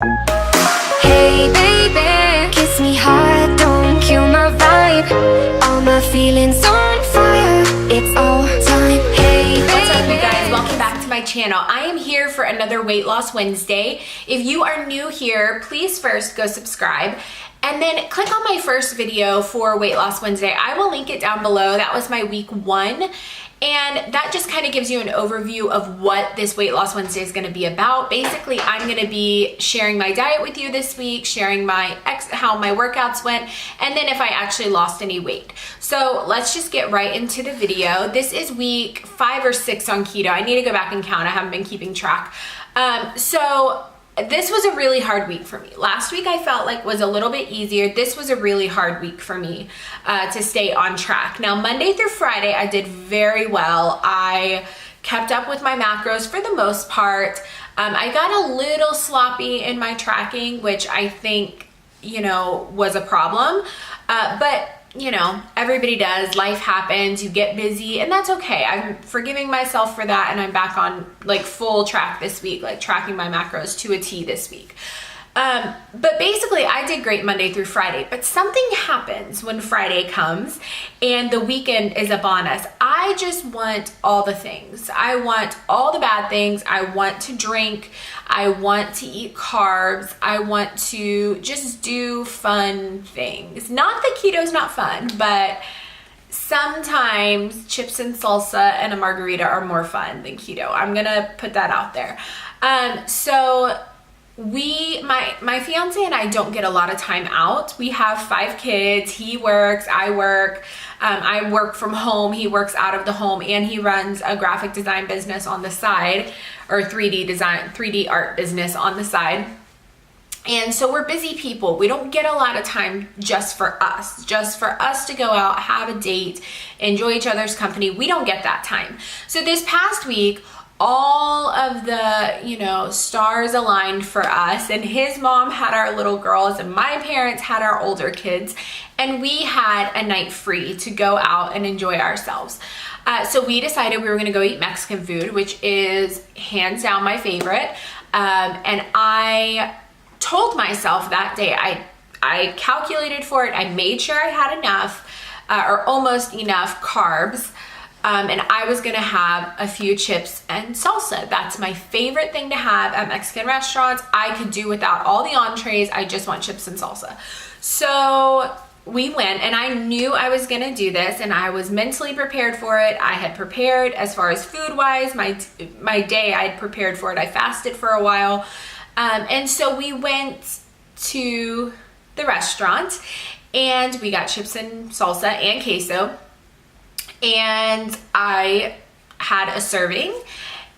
Hey baby, kiss me hard, don't kill my vibe. All my feelings on fire, it's all time. Hey baby. What's up, you guys? Welcome back to my channel. I am here for another Weight Loss Wednesday. If you are new here, please first go subscribe and then click on my first video for Weight Loss Wednesday. I will link it down below. That was my week 1. And that just kind of gives you an overview of what this Weight Loss Wednesday is going to be about. Basically, I'm going to be sharing my diet with you this week, sharing how my workouts went, and then if I actually lost any weight. So let's just get right into the video. This is week 5 or 6 on keto. I need to go back and count. I haven't been keeping track. So this was a really hard week for me. Last week I felt like was a little bit easier. This was a really hard week for me to stay on track. Now, Monday through Friday, I did very well. I kept up with my macros for the most part. I got a little sloppy in my tracking, which I think, was a problem. But everybody does. Life happens, you get busy, and that's okay. I'm forgiving myself for that, and I'm back on like full track this week, like tracking my macros to a T this week. But basically I did great Monday through Friday, but something happens when Friday comes and the weekend is upon us. I just want all the things. I want all the bad things. I want to drink. I want to eat carbs. I want to just do fun things. Not that keto's not fun, but sometimes chips and salsa and a margarita are more fun than keto. I'm gonna put that out there. So my fiance and I don't get a lot of time out. We have 5 kids. He works, I work. I work from home. He works out of the home, and he runs a graphic design business on the side, or 3D art business on the side. And so we're busy people. We don't get a lot of time just for us to go out, have a date, enjoy each other's company. We don't get that time. So this past week, all of the, stars aligned for us, and his mom had our little girls and my parents had our older kids, and we had a night free to go out and enjoy ourselves. So we decided we were gonna go eat Mexican food, which is hands down my favorite. And I told myself that day, I calculated for it. I made sure I had enough, or almost enough carbs. And I was gonna have a few chips and salsa. That's my favorite thing to have at Mexican restaurants. I could do without all the entrees. I just want chips and salsa. So we went, and I knew I was gonna do this, and I was mentally prepared for it. I had prepared as far as food-wise. My day, I had prepared for it. I fasted for a while. And so we went to the restaurant, and we got chips and salsa and queso. And I had a serving,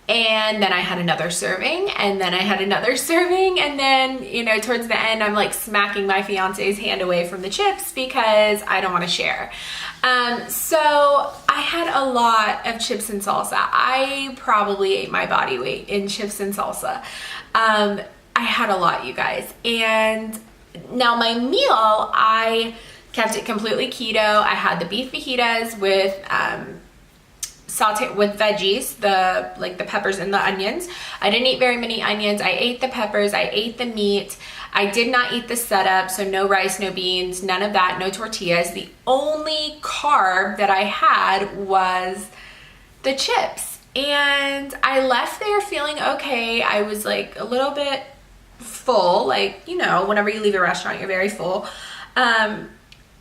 and then I had another serving, and then I had another serving, and then, towards the end, I'm like smacking my fiance's hand away from the chips because I don't want to share. So I had a lot of chips and salsa. I probably ate my body weight in chips and salsa. I had a lot, you guys. And now my meal, I kept it completely keto. I had the beef fajitas with with veggies, the peppers and the onions. I didn't eat very many onions. I ate the peppers. I ate the meat. I did not eat the setup, so no rice, no beans, none of that, no tortillas. The only carb that I had was the chips. And I left there feeling okay. I was like a little bit full, whenever you leave a restaurant, you're very full.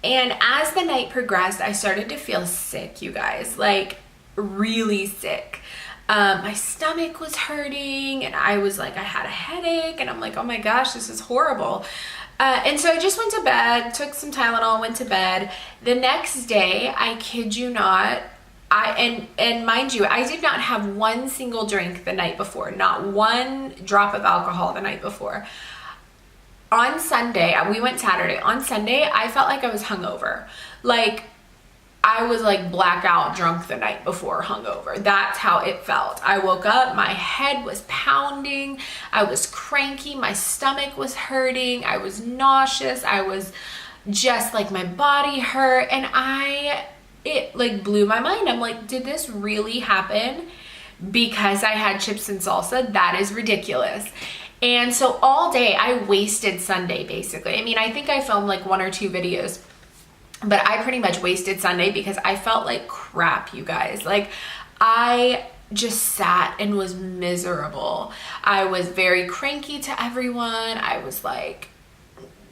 And as the night progressed, I started to feel sick, you guys, like really sick. My stomach was hurting, and I was like, I had a headache, and I'm like, oh my gosh, this is horrible. And so I just went to bed, took some Tylenol, went to bed. The next day, I kid you not, and mind you, I did not have one single drink the night before, not one drop of alcohol the night before. On Sunday, we went Saturday. On Sunday, I felt like I was hungover. Like, I was like blackout drunk the night before hungover. That's how it felt. I woke up, my head was pounding, I was cranky, my stomach was hurting, I was nauseous, I was just like, my body hurt, and it like blew my mind. I'm like, did this really happen because I had chips and salsa? That is ridiculous. And so all day I wasted Sunday basically. I mean, I think I filmed like 1 or 2 videos, but I pretty much wasted Sunday because I felt like crap, you guys. Like, I just sat and was miserable. I was very cranky to everyone. I was like,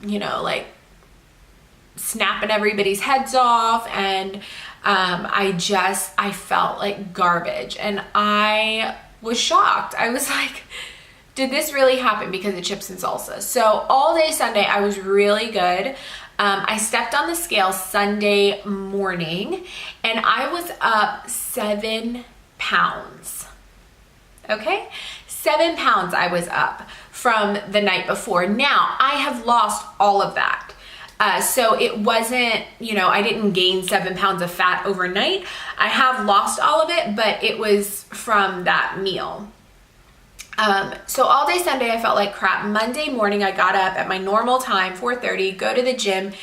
you know, like snapping everybody's heads off, and I felt like garbage, and I was shocked. I was like, did this really happen because of chips and salsa? So all day Sunday I was really good. I stepped on the scale Sunday morning and I was up 7 pounds. Okay, 7 pounds I was up from the night before. Now I have lost all of that. So it wasn't, you know, I didn't gain 7 pounds of fat overnight. I have lost all of it, but it was from that meal. So all day Sunday I felt like crap. Monday morning I got up at my normal time, 4:30, go to the gym,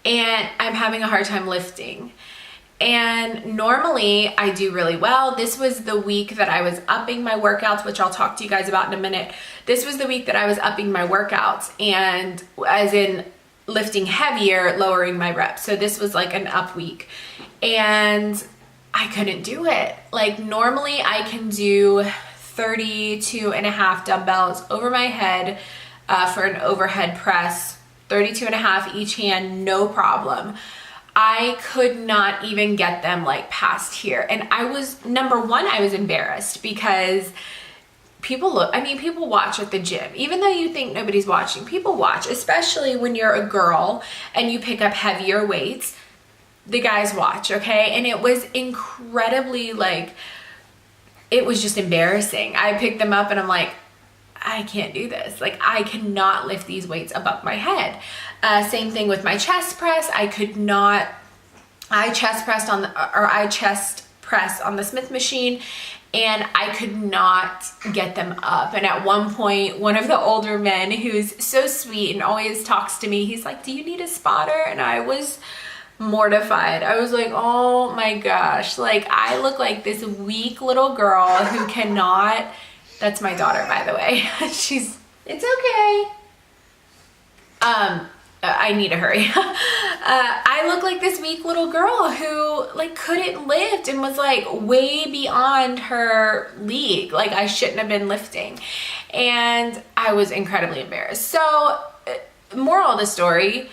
and I'm having a hard time lifting. And normally I do really well. This was the week that I was upping my workouts, which I'll talk to you guys about in a minute. This was the week that I was upping my workouts, and as in lifting heavier, lowering my reps. So this was like an up week, and I couldn't do it. Like, normally I can do 32.5 dumbbells over my head for an overhead press, 32.5 each hand, no problem. I could not even get them like past here. And I was, number one, I was embarrassed because people watch at the gym. Even though you think nobody's watching, people watch, especially when you're a girl and you pick up heavier weights. The guys watch, okay? And it was incredibly, like, it was just embarrassing. I picked them up and I'm like, I can't do this. Like, I cannot lift these weights above my head. Same thing with my chest press. I chest press on the Smith machine, and I could not get them up. And at one point, one of the older men, who's so sweet and always talks to me, he's like, do you need a spotter? And I was mortified. I was like, oh my gosh, like, I look like this weak little girl who cannot, that's my daughter, by the way. It's okay. I need to hurry. I look like this weak little girl who like couldn't lift and was like way beyond her league. Like, I shouldn't have been lifting, and I was incredibly embarrassed. So, moral of the story,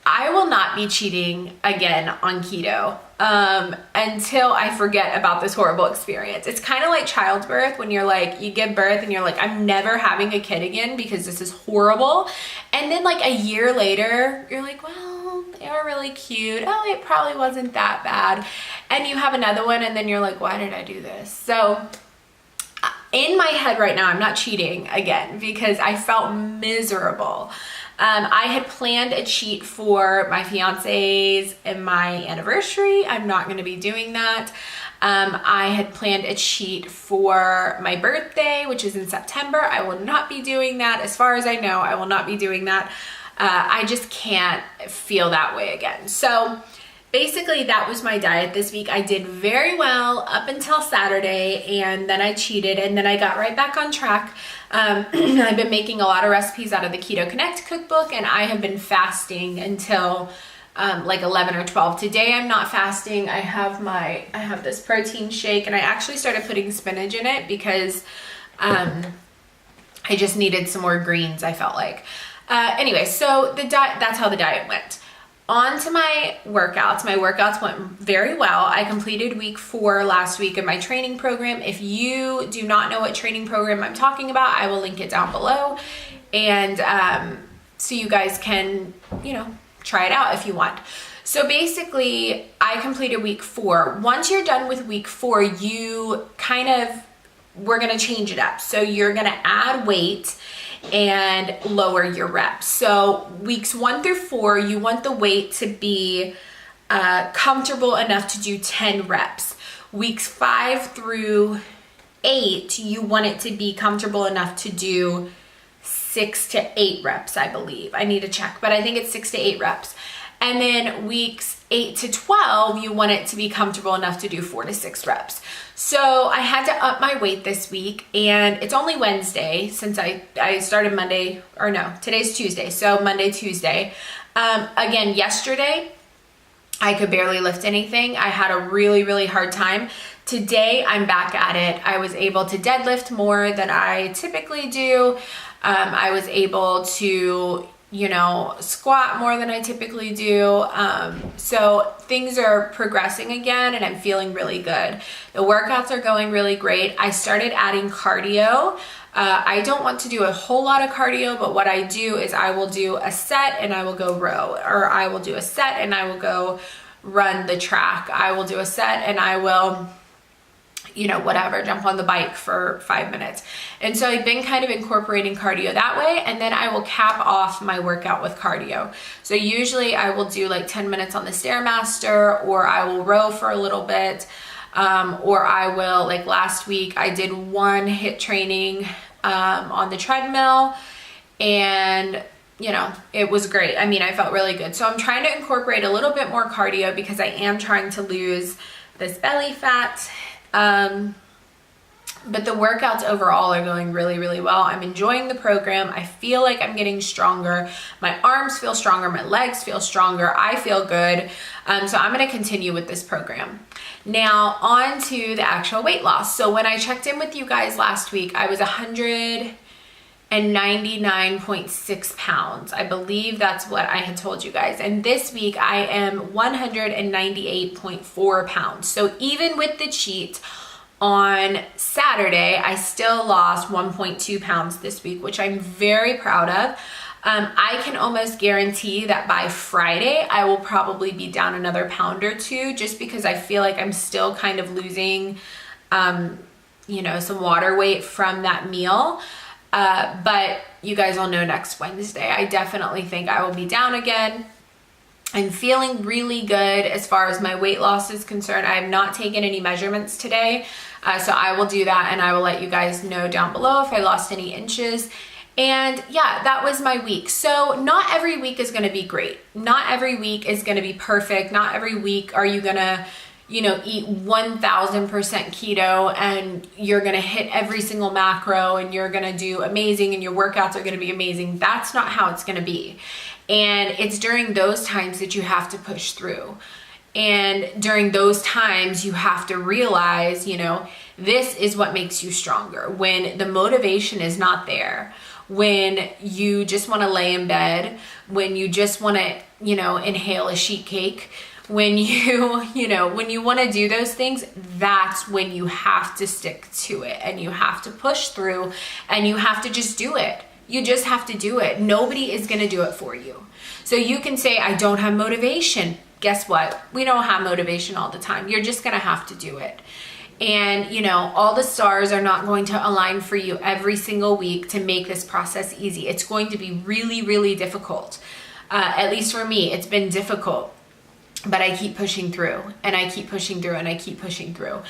I will not be cheating again on keto until I forget about this horrible experience. It's kind of like childbirth, when you're like, you give birth and you're like, I'm never having a kid again because this is horrible. And then like a year later, you're like, well, they were really cute. Oh, it probably wasn't that bad. And you have another one, and then you're like, why did I do this? So in my head right now, I'm not cheating again because I felt miserable. I had planned a cheat for my fiance's and my anniversary. I'm not going to be doing that. I had planned a cheat for my birthday, which is in September. I will not be doing that. As far as I know, I will not be doing that. I just can't feel that way again. So basically, that was my diet this week. I did very well up until Saturday, and then I cheated, and then I got right back on track. I've been making a lot of recipes out of the Keto Connect cookbook, and I have been fasting until like 11 or 12. Today I'm not fasting. I have this protein shake, and I actually started putting spinach in it because I just needed some more greens, I felt like. Anyway, so that's how the diet went. On to my workouts. My workouts went very well. I completed week 4 last week of my training program. If you do not know what training program I'm talking about, I will link it down below. And so you guys can, you know, try it out if you want. So basically, I completed week 4. Once you're done with week 4, we're gonna change it up. So you're gonna add weight and lower your reps. So weeks 1 through 4, you want the weight to be comfortable enough to do 10 reps. Weeks 5 through 8, you want it to be comfortable enough to do 6 to 8 reps, I believe. I need to check, but I think it's 6 to 8 reps. And then weeks 8 to 12, you want it to be comfortable enough to do 4 to 6 reps. So I had to up my weight this week, and it's only Wednesday since I started Monday, or no, today's Tuesday. So Monday, Tuesday. Again, yesterday, I could barely lift anything. I had a really, really hard time. Today, I'm back at it. I was able to deadlift more than I typically do. I was able to, squat more than I typically do. So things are progressing again, and I'm feeling really good. The workouts are going really great. I started adding cardio. I don't want to do a whole lot of cardio, but what I do is I will do a set and I will go row, or I will do a set and I will go run the track. I will do a set and I will, whatever, jump on the bike for 5 minutes. And so I've been kind of incorporating cardio that way, and then I will cap off my workout with cardio. So usually I will do like 10 minutes on the Stairmaster, or I will row for a little bit, or I will, like last week, I did 1 HIIT training on the treadmill, and it was great. I mean, I felt really good. So I'm trying to incorporate a little bit more cardio because I am trying to lose this belly fat. But the workouts overall are going really, really well. I'm enjoying the program. I feel like I'm getting stronger. My arms feel stronger. My legs feel stronger. I feel good. So I'm going to continue with this program. Now on to the actual weight loss. So when I checked in with you guys last week, I was 199.6 pounds. I believe that's what I had told you guys. And this week I am 198.4 pounds. So even with the cheat on Saturday, I still lost 1.2 pounds this week, which I'm very proud of. I can almost guarantee that by Friday, I will probably be down another pound or 2, just because I feel like I'm still kind of losing, some water weight from that meal. But you guys will know next Wednesday. I definitely think I will be down again. I'm feeling really good as far as my weight loss is concerned. I have not taken any measurements today. So I will do that, and I will let you guys know down below if I lost any inches. And yeah, that was my week. So not every week is going to be great. Not every week is going to be perfect. Not every week are you going to, eat 1000% keto and you're going to hit every single macro and you're going to do amazing and your workouts are going to be amazing. That's not how it's going to be. And it's during those times that you have to push through. And during those times, you have to realize, this is what makes you stronger. When the motivation is not there, when you just want to lay in bed, when you just want to, inhale a sheet cake, when you, when you want to do those things, that's when you have to stick to it and you have to push through and you have to just do it. You just have to do it. Nobody is going to do it for you. So you can say, I don't have motivation. Guess what? We don't have motivation all the time. You're just going to have to do it. And, all the stars are not going to align for you every single week to make this process easy. It's going to be really, really difficult. At least for me, it's been difficult. But I keep pushing through, and I keep pushing through, and I keep pushing through.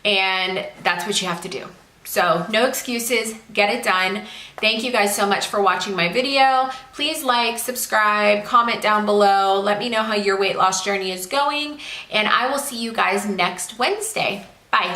And that's what you have to do. So no excuses, get it done. Thank you guys so much for watching my video. Please like, subscribe, comment down below. Let me know how your weight loss journey is going, and I will see you guys next Wednesday. Bye.